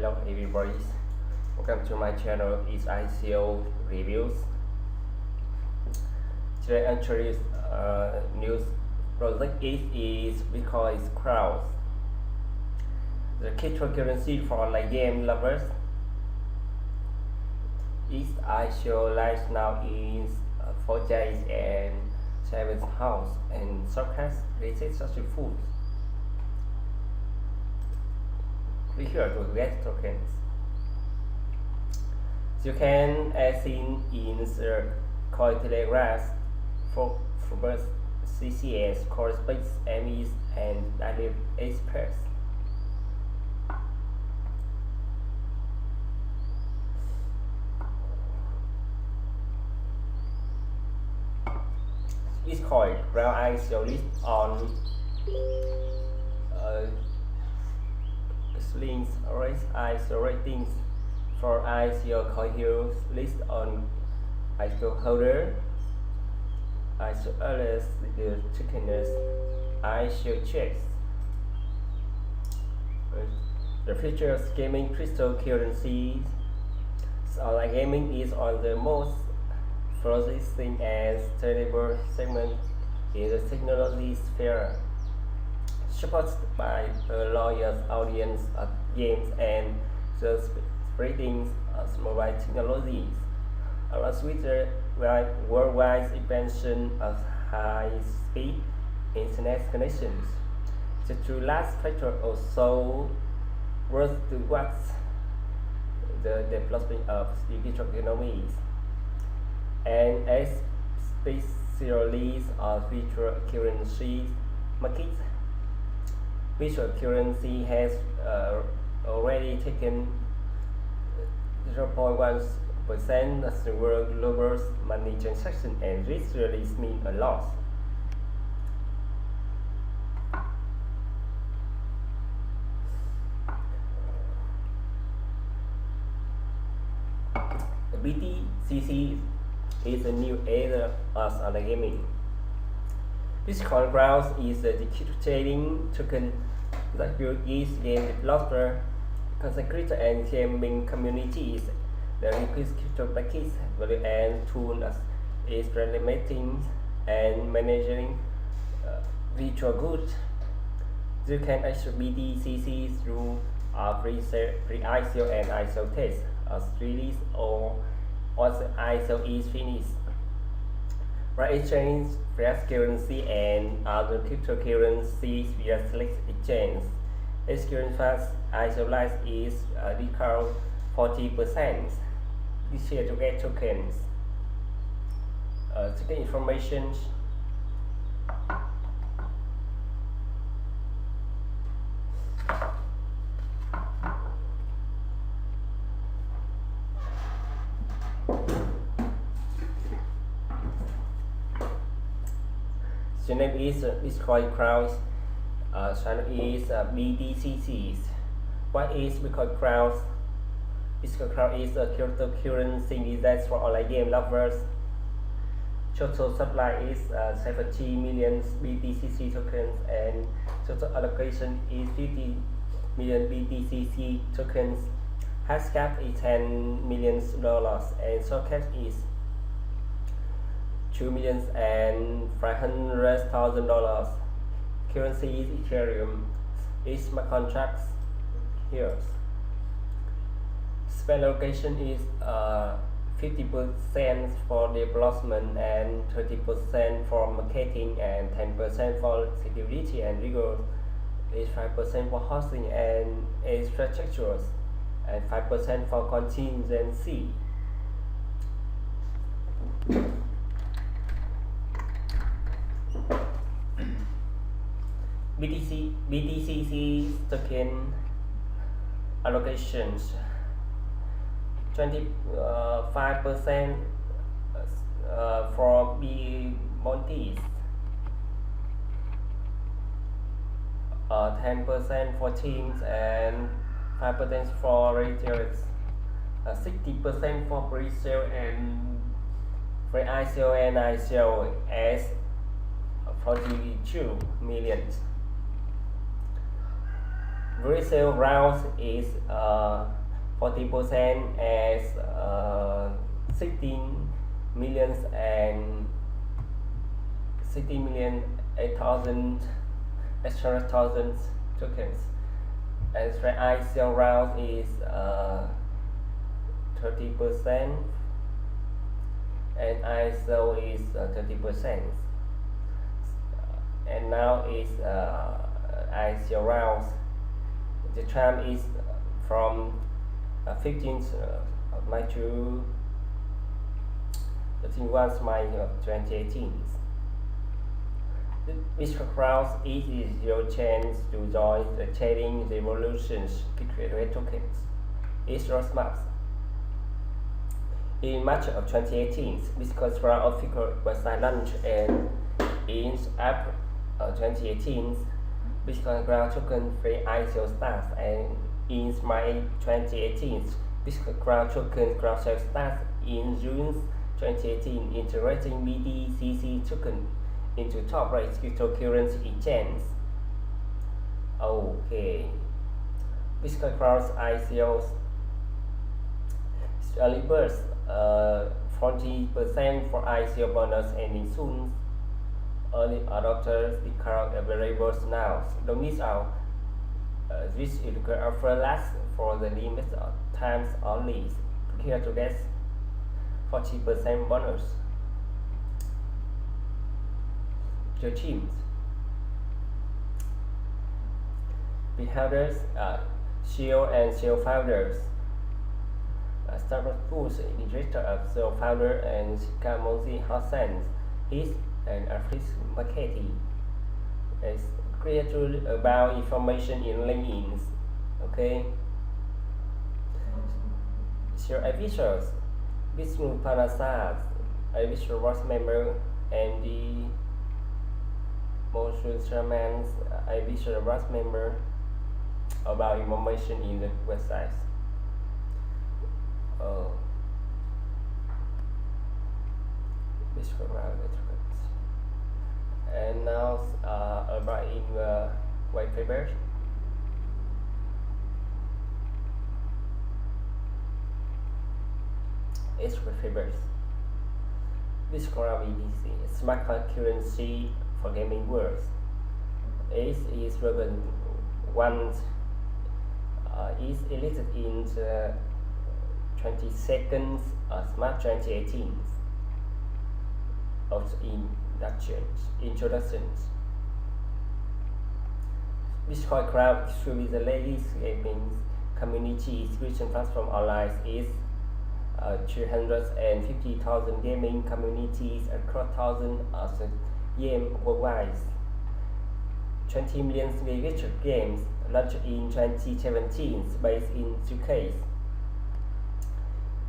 Hello everybody, welcome to my channel. It's ICO reviews. Today I introduce news project is BitcoinCrown. The cryptocurrency for online game lovers. Its ICO live now is 4 days and 7 hours and surpassed recent successful. Click here to get tokens. You can as seen in the Cointelegraph for CCS, Corespace, MEs, and Daily Express. BitcoinCrown ICO list on links ICO ratings for ICO coin heroes list on ICO holder, ICO alerts, the chickeners, ICO checks. The future of gaming cryptocurrencies. Online gaming is on the most flourishing and stable segment in the technology sphere, supported by a loyal audience of games and the spreading of mobile technologies, along with the worldwide expansion of high-speed internet connections. The two last factors also worth to watch the development of digital economies, and especially of virtual currency markets. Virtual currency has already taken 0.1% of the world global money transaction, and this really means a lot. The BTCC is a new era of online gaming. BitcoinCrown is a digital trading token that will give game developer, content creator, and gaming communities the requisite crypto package value and tools is implementing and managing virtual goods. You can access BTCC through pre-ICO and ICO test as release or once the ICO is finished. Right exchange, fiat currency, and other cryptocurrencies via select exchange. Exchange fast isolates is discount 40% this year to get tokens. To get information, the name is BitcoinCrown. Channel is BTCC. What is BitcoinCrown? BitcoinCrown is a cryptocurrency designed for online game lovers. Total supply is 70 million BTCC tokens, and total allocation is 50 million BTCC tokens. Hash cap is $10 million, and source cap is $2,500,000. Currency is Ethereum. Each smart contracts here. Spend allocation is 50% for development and 30% for marketing and 10% for security and legal. Is 5% for hosting and infrastructures and 5% for contingency. BTCC token allocations 25% for B-Monties, 10% for teams, and 5% for retailers, 60% for pre-sale and free ICO and ICO as 42 million. resale rounds is 40% as 16 millions and 60 million 8,000 extra thousands tokens, and pre-ICO round is 30% and ISO is 30%, and now is ICO rounds. The time is from 15th of May to 31st May of 2018. BitcoinCrown is your chance to join the trading revolutions with tokens. It's roadmap. In March of 2018, BitcoinCrown official website launched, and in April of 2018, BitcoinCrown token free ICO starts, and in May 2018, BitcoinCrown token ground sale starts. In June 2018, integrating BTCC token into top-rate cryptocurrency exchange. Okay, BitcoinCrown's ICOs early birds 40% for ICO bonus ending soon. Early adopters become available now. Don't miss out. This is the offer lasts for the limit of times only. Here to get 40% bonus. Your teams. Beholders, CEO and CEO founders. Startup Foods, director of CEO founder, and Kamosi Hassan is an artist marketing. It's created about information in LinkedIn. Okay. Your officials, Vishnu Panasad, official board member, and the Motion Sherman's official board member, about information in the website. And now about in white paper. It's white papers. Bitcoin BTC, smart currency for gaming world. It is relevant once is elected in the 22nd of March 2018 of introductions. BitcoinCrown is the latest gaming community subscription platform online. Is 350,000 gaming communities across thousands of games worldwide. 20 million registered games launched in 2017 based in UK.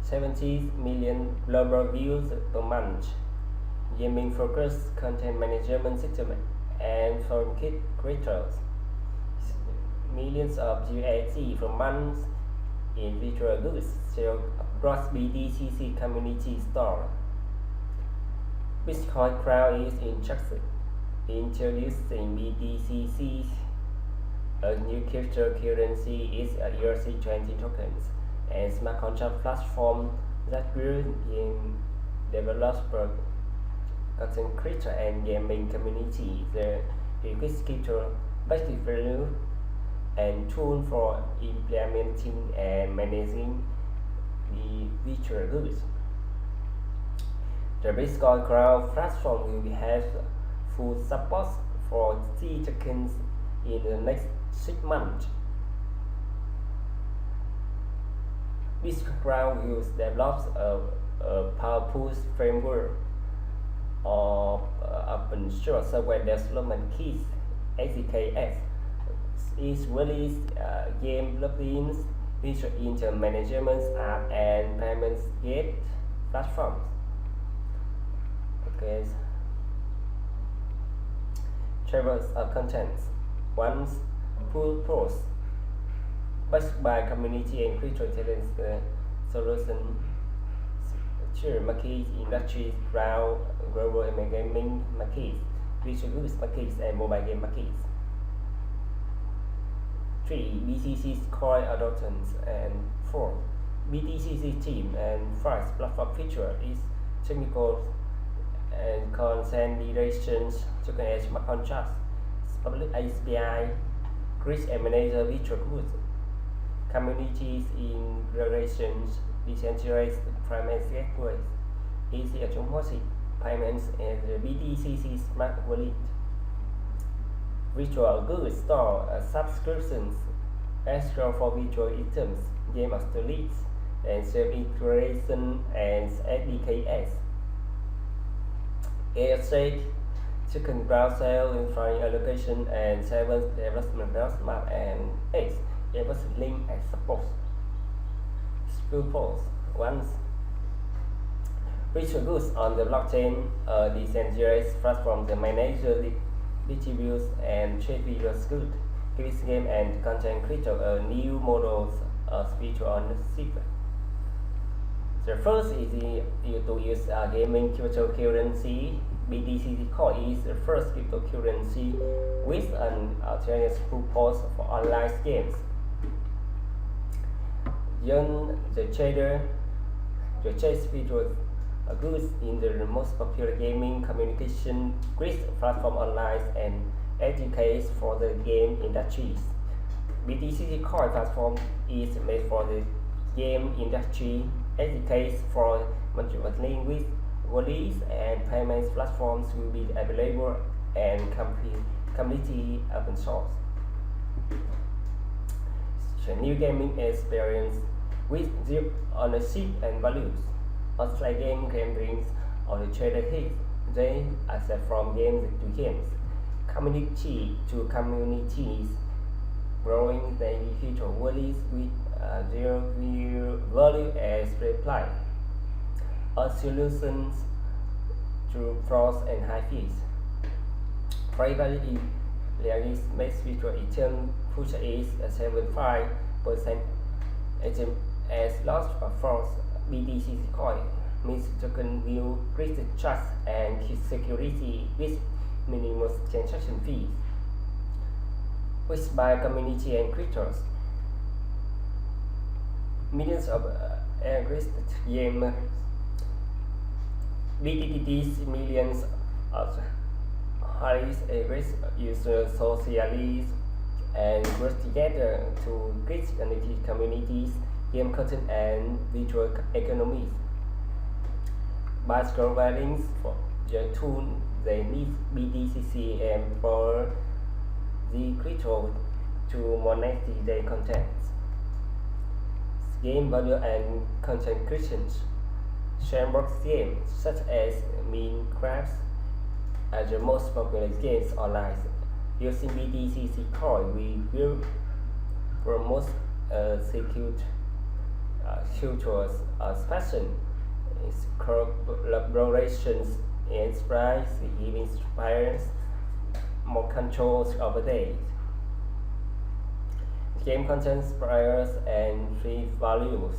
70 million global views per month. Gaming focused content management system and for kid creators. Millions of USD per month in virtual goods sold across BTCC community store. BitcoinCrown is interested in introducing BTCC, a new cryptocurrency is a ERC20 tokens and smart contract platform that will developer, content creator and gaming community the request crypto basic value and tool for implementing and managing the virtual goods. The BitcoinCrown platform will have full support for C tokens in the next 6 months. BitcoinCrown will develop a powerful framework of open source software development kits (SDKs). It released game plugins, feature into management app and payments gate platforms. Okay. Tables of contents. One, pull posts backed by community and crypto talents solution. Two, market industry cloud, global and gaming markets, virtual goods markets, and mobile game markets. 3. BTC's core adoptions, and 4. BTCC team, and 5. Platform feature is technical and consolidations token as smart contracts, public API, grid emanator virtual goods, communities integrations, decentralized payment gateways, easy automatic payments, and the BTCC smart wallet. Virtual goods store subscriptions, escrow for virtual items, game of leads, and self-integration and SDKs. Airstate, token ground sale, infrared allocation, and 7 development roadmap, and 8 development link and support. Purpose 1. Virtual goods on the blockchain, a decentralized platform that manages, distributes, and trade virtual goods, gives game and content creator a new model of virtual ownership. The first is to use gaming cryptocurrency. BTCC Coin is the first cryptocurrency with an alternative purpose for online games. Young the trader purchase virtual goods in the most popular gaming communication grid platform online and educates for the game industries. BTCC Coin platform is made for the game industry, educates for multiple language wallets, and payments platforms will be available and community open source. A new gaming experience with zero ownership and values. Offline game brings all the trader hits. They accept from games to games, community to communities, growing the virtual wallets with zero value as reply. All solutions to fraud and high fees. Privately released virtual item which is 75% as loss of force. BTCC Coin means token will increase trust and security with minimum transaction fees, which by community and creators. Millions of aggressed gamers, BTTT's millions of highly aggressive users socialize and work together to create communities, game content, and virtual economies. By providing for the tool they need BTCC and for the crypto to monetize their contents. Game value and content creations. Sandbox games such as Minecraft are the most popular games online. Using BTCC Coin, we will promote secure cultural fashion, collaborations, and spreads giving players more controls over days. Game content players and free values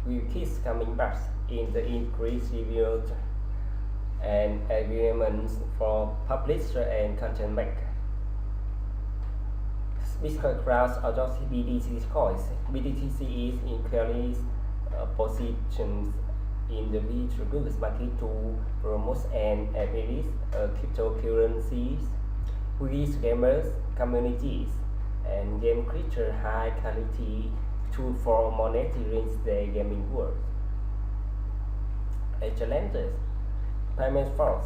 will keep coming back in the increased reviews and agreements for publisher and content maker. BitcoinCrown Project BTC coins. BTCC is increasingly positioned in the virtual goods market to promote and ability cryptocurrencies with gamers, communities, and game creature high quality tool for monitoring their gaming world. A challenges. Payment fraud.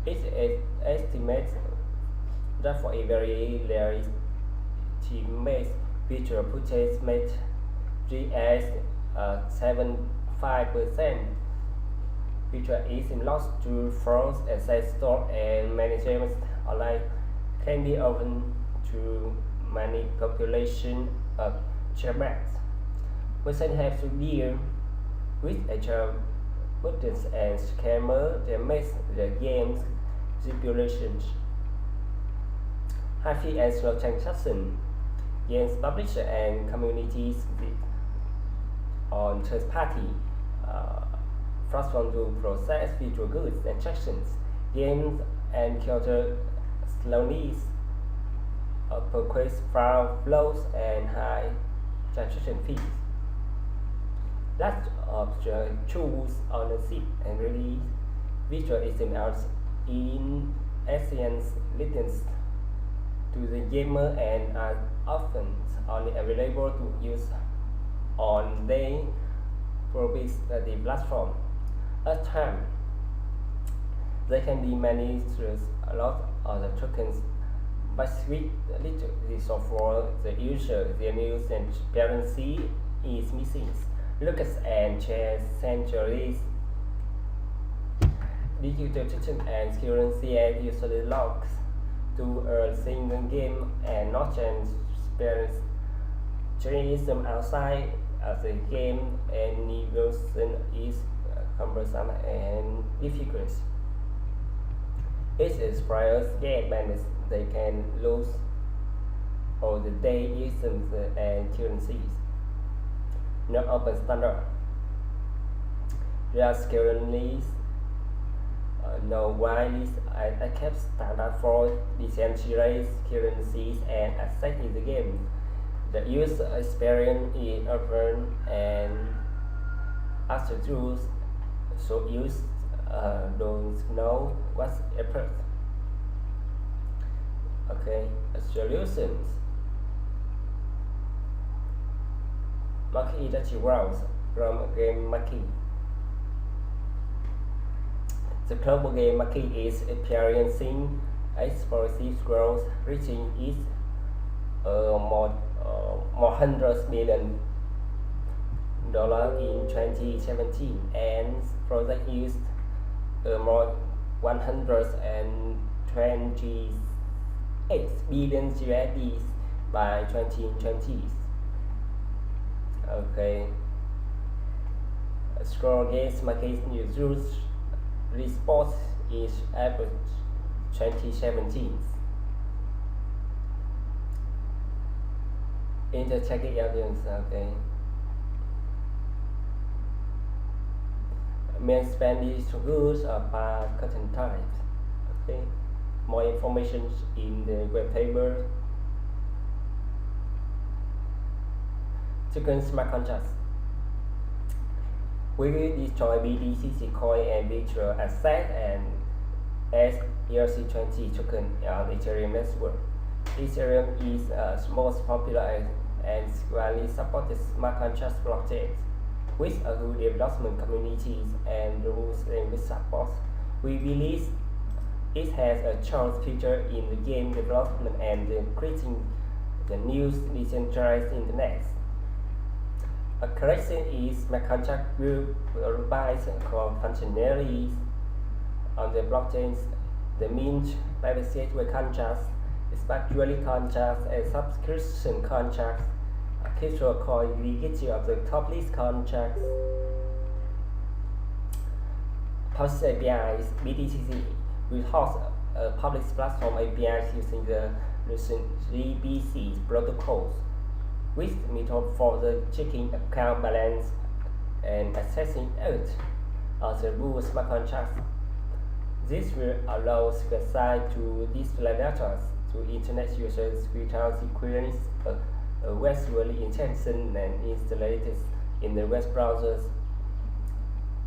It estimates that for a very legitimate virtual purchase made as 75%, which is lost to fraud, asset store, and management online, can be open to manipulation of chargebacks. We have to deal with buttons and scammers that make the game's stipulations. High fee and slow transaction. Games publisher and communities on third-party platforms to process virtual goods transactions. Games encounter slowness purchase flows and high transaction fees. Lack of choose ownership and release visual XMLs in essence leads to the gamer and are often only available to use on their proprietary platform. At times, they can be managed a lot of the tokens, but with little software, the user, the news transparency is missing. Looks and share centuries digital token and currency are usually locked to a single game and not transparent them outside of the game, and version is cumbersome and difficult. It inspires gamers they can lose all the day using and currencies. Not open standard. There are currently no widely accepted standard for decentralized currencies and assets in the game. The user experience is open and abstruse, so users don't know what's effort. Okay, solutions. Market industry growth from game market. The global game market is experiencing explosive growth, reaching its more hundreds million dollars in 2017, and project used more 128 billion USD by 2020. Okay. Scroll games market news report is April 2017. Interchecking audience, okay. Main Spanish goods are by content types. Okay. More information in the web table. Token smart contracts. We will destroy BTCC coin and virtual asset and as ERC20 token on Ethereum network. Ethereum is the most popular and widely supported smart contract blockchain with a good development communities and rules and support. We believe it has a strong future in the game development and creating the new decentralized internet. A collection is smart contract will provide core functionalities on the blockchains. The mint privacy contracts, smart jewelry contracts, and subscription contracts. A crypto coin legacy of the top list contracts. Public APIs, BTCC will host a public platform APIs using the recent GBC protocols, with method for the checking account balance and accessing it of the Blue smart contracts. This will allow websites to display data to internet users without requiring a web intention and installed in the web browsers.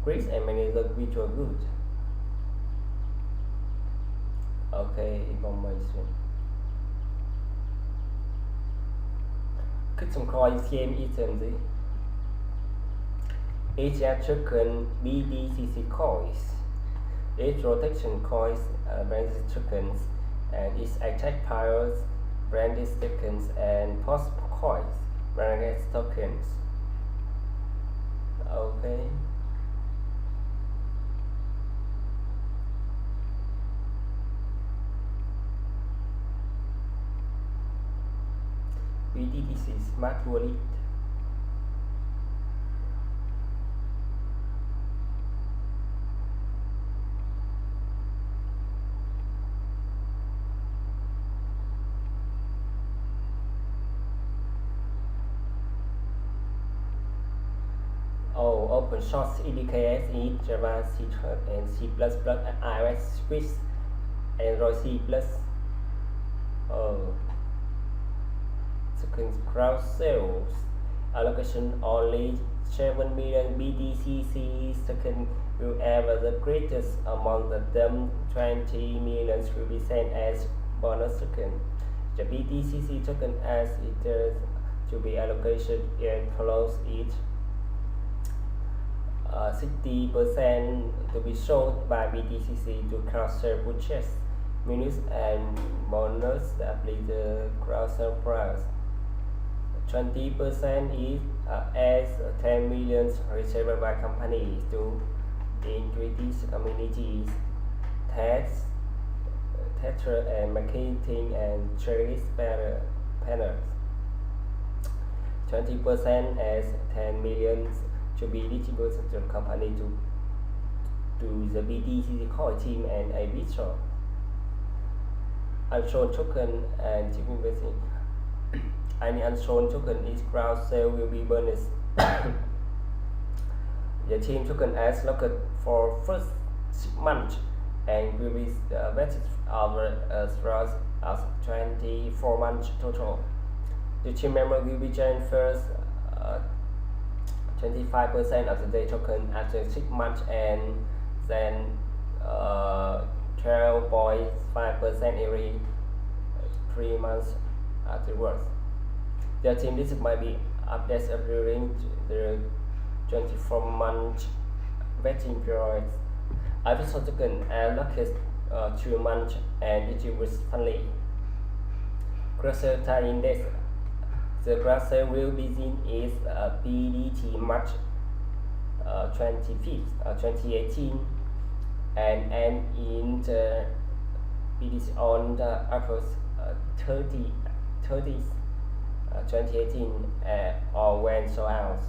Create and manage the virtual good. Okay, information. Click some coins game items. ATF token BTCC coins. Its rotation coins branded tokens and its attack powers branded tokens and post coins branded tokens. Okay. BTCC Smart Wallet. Open source indicates in Java, C# and C++, iOS, Swift, Android C++. Second, crowd sales allocation only 7 million BTCC. Second, whoever the greatest among them 20 million will be sent as bonus token. The BTCC token as it is to be allocated it follows it 60% to be sold by BTCC to cross-sell purchase minus and bonus that apply the cross-sell price. 20% is as 10 million received by companies to increase communities, tester and marketing and trade panels. 20% as 10 million to be distributed to company to the BTCC core team and a bistro. Unsold token and distribution. Any unsold token is crowd sale will be bonus. The team token as locked for first 6 months and will be vested over as 24 months total. The team member will be joined first 25% of the day token after 6 months and then 12.5% every 3 months afterwards. The team this might be updated during the 24-month vesting period. Episode token and locked 2 months and it was friendly. Cluster time index. The cluster will begin is PDT March 25th, 2018 and end in the PDT on the April 30th, 2018 or when so out.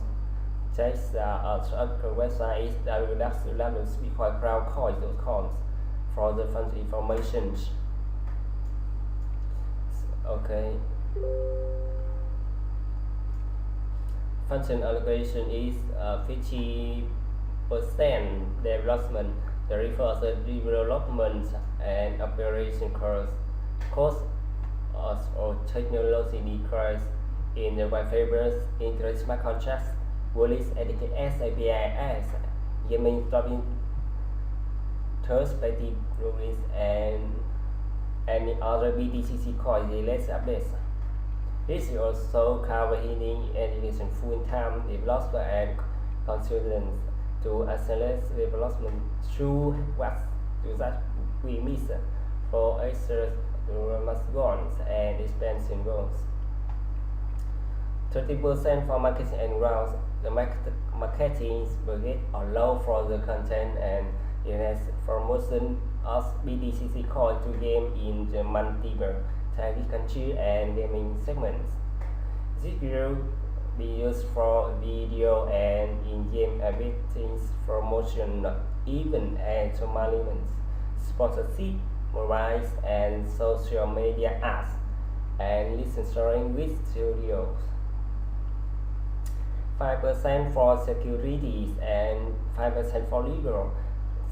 Check the website is www.bitcoincriptocurrencies.com for the further information. Okay. Function allocation is 50% development. The refers to development and operation cost or technology decrease in the white papers, interest smart contracts, wallets, ADKS, APIs, gaming stopping, third-party rules, and any other BTCC coin related updates. This is also covering education full-time developer and consultants to accelerate development through what we miss for extra goals and expansion goals. 30% for marketing and growth. The marketing budget allow for the content and promotion of BTCC coin to game in the multiple target country and gaming segments. This will be used for video and in-game activities, promotion, event and tournaments, sponsorship, mobiles and social media ads, and licensing with studios. 5% for securities and 5% for legal,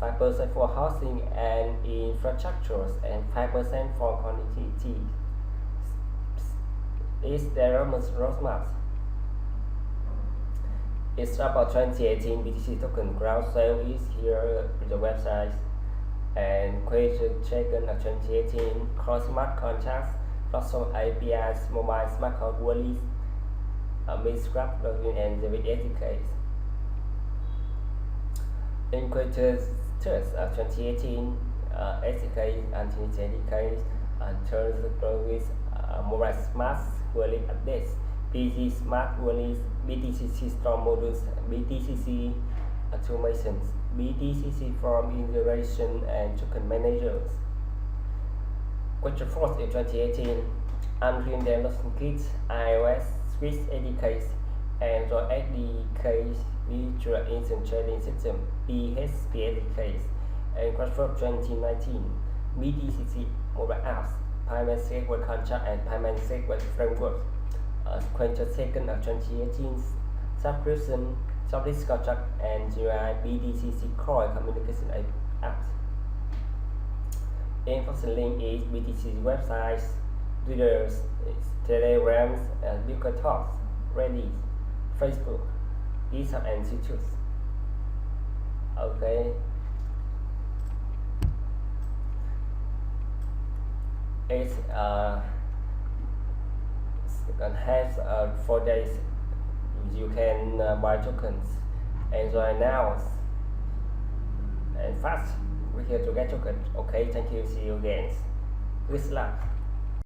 5% for housing and infrastructures, and 5% for commodity. Is development roadmap. It's about 2018 BTC token ground sale is here on the website, and question taken of 2018 cross smart contracts, platform APIs, mobile smart card wallets, mid-scrap plugin and the SDKs. In quarter 2018, SDK and SDKs and turns plugins, mobile smart wallet updates, PC smart wallets, BTCC store modules, BTCC automations, BTCC form integration and token managers. Quarter 4 in 2018, Unreal Development Kit, iOS, Swiss SDKs, Android SDKs, Virtual Instant Trading System, PHP SDKs, and Quarter 4 2019, BTCC mobile apps, payment gateway contract and payment gateway framework. Quarter 2nd of 2018, subscription, service contract and GUI BTCC core communication apps. Information link is BTCC websites, Twitter, It's Telegram and BitcoinTalk, Reddit, Facebook, GitHub and YouTube. Okay. It's gonna have 4 days. You can buy tokens. Enjoy now and fast. We're here to get tokens. Okay, thank you. See you again. Good luck.